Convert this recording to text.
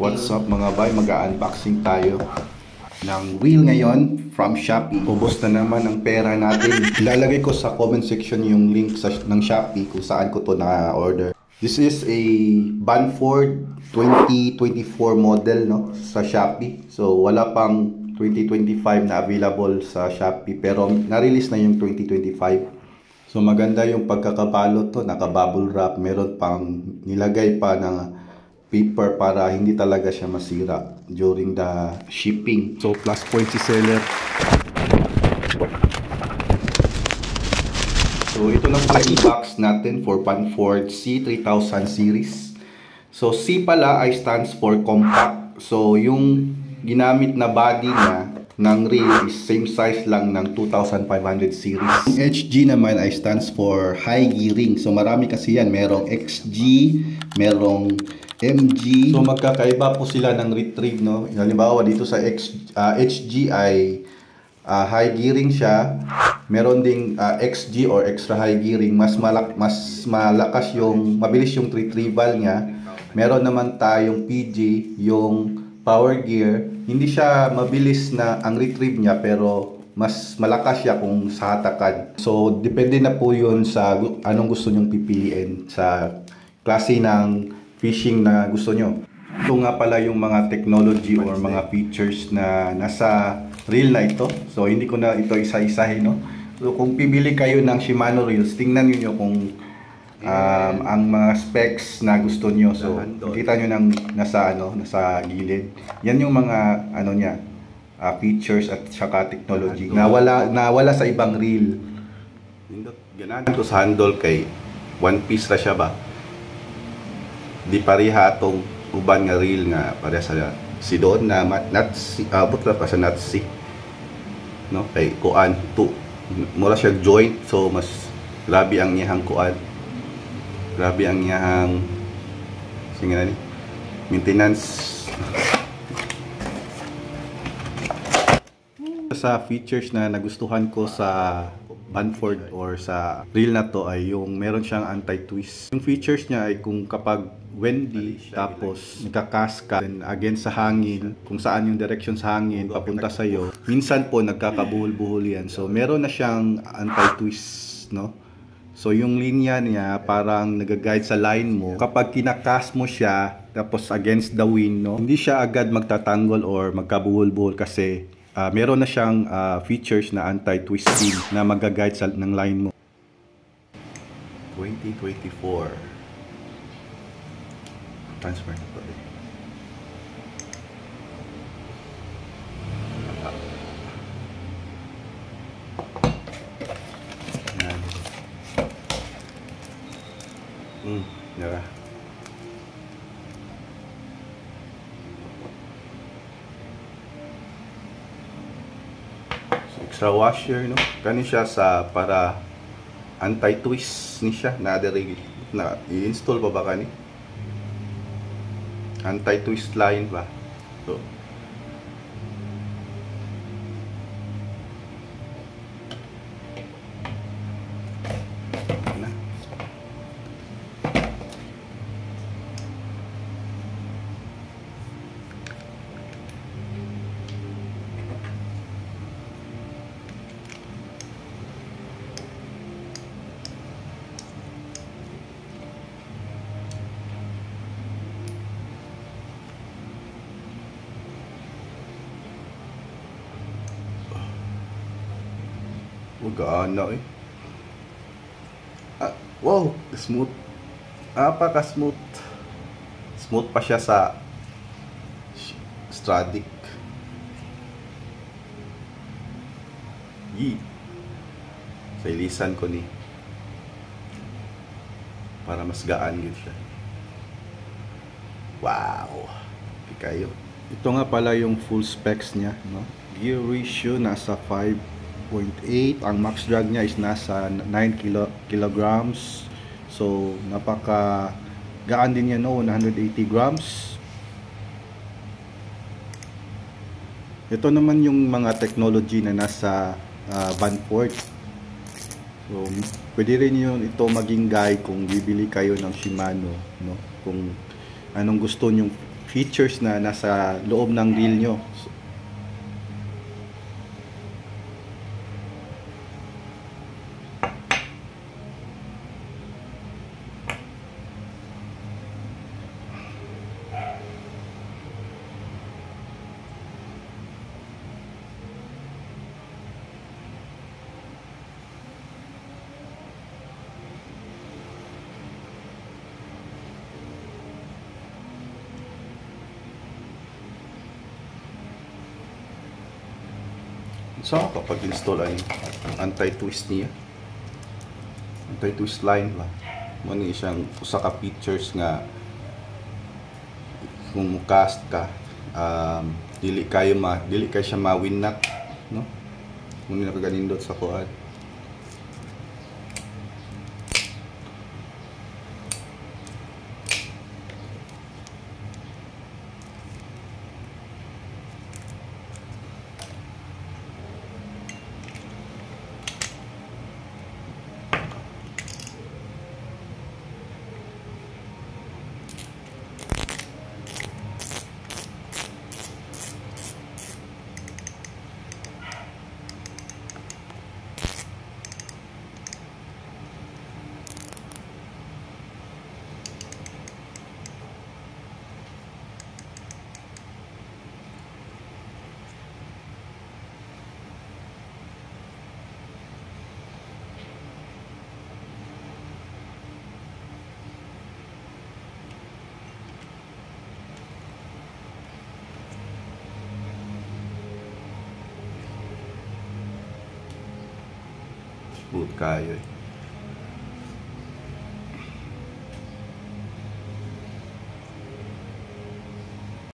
What's up mga bay, mag-unboxing tayo ng wheel ngayon from Shopee. Ubos na naman ang pera natin. Ilalagay ko sa comment section yung link ng Shopee kung saan ko to na-order. This is a Banford 2024 model no sa Shopee. So wala pang 2025 na available sa Shopee pero na-release na yung 2025. So maganda yung pagkakabalot to, naka-bubble wrap, meron pang nilagay pa ng paper para hindi talaga siya masira during the shipping. So plus point si seller. So ito lang pala yung box natin for Banford C3000 series. So C pala ay stands for compact. So yung ginamit na body niya ng reel is same size lang ng 2500 series. Yung HG naman ay stands for high gearing. So marami kasi yan. Merong XG, merong MG. So magkakaiba po sila ng retrieve, no? Halimbawa dito sa HG ay high gearing siya. Meron ding XG or extra high gearing. Mas malakas yung, mabilis yung retrieval niya. Meron naman tayong PG, yung power gear. Hindi siya mabilis na ang retrieve niya pero mas malakas siya kung sa hatakan. So depende na po yun sa anong gusto nyong pipiliin sa klase ng fishing na gusto nyo. Ito nga pala yung mga technology or mga features na nasa reel na ito. So hindi ko na ito isa-isahin, no? So kung pibili kayo ng Shimano reels, tingnan niyo kung ang mga specs na gusto nyo. So makita nyo nang nasa gilid. Yan yung mga niya, features at saka technology na wala sa ibang reel. Ganahan to sa handle kay one piece ra siya ba. Di pareha tong uban nga reel nga pareha sa si doon na not si abot ra pa sa not si, no, kay kuan to mura siya joint. So mas grabe ang iyang kuan. Grabe ang iyang maintenance. Sa features na nagustuhan ko sa Banford or sa reel na to ay yung meron siyang anti-twist. Yung features niya ay kung kapag windy tapos nagkakaska against sa hangin, kung saan yung direction sa hangin papunta sa iyo, minsan po nagkakabuhol-buhol yan. So meron na siyang anti-twist, no? So yung linya niya parang nag-guide sa line mo. Kapag kinakast mo siya tapos against the wind, no, hindi siya agad magtatanggol or magkabuhol-buhol kasi meron na siyang features na anti-twisting na mag-guide sa ng line mo. 2024 transfer na to. Yeah. So, extra washer, no? Kani siya sa para anti-twist ni siya na i-install pa ba kani? Anti-twist line ba? So gaano eh. Wow, smooth. Apaka-smooth. Smooth pa siya sa Stradic. Sa ilisan ko ni para mas gaan yun siya. Wow. Kayo. Ito nga pala yung full specs niya, no? Gear ratio nasa 5.8. Ang max drag niya is nasa 9 kilograms. So napaka gaan din yan, no? 180 grams. Ito naman yung mga technology na nasa Banford. So pwede rin yun ito maging guide kung bibili kayo ng Shimano, no? Kung anong gusto nyong features na nasa loob ng reel nyo. So kapag install ay anti-twist niya, anti-twist line ba, muna siyang usa ka features nga kung cast ka, dili kayo siya mawinat, no? Muna nakaganindot sa kuad. Smooth kayo eh.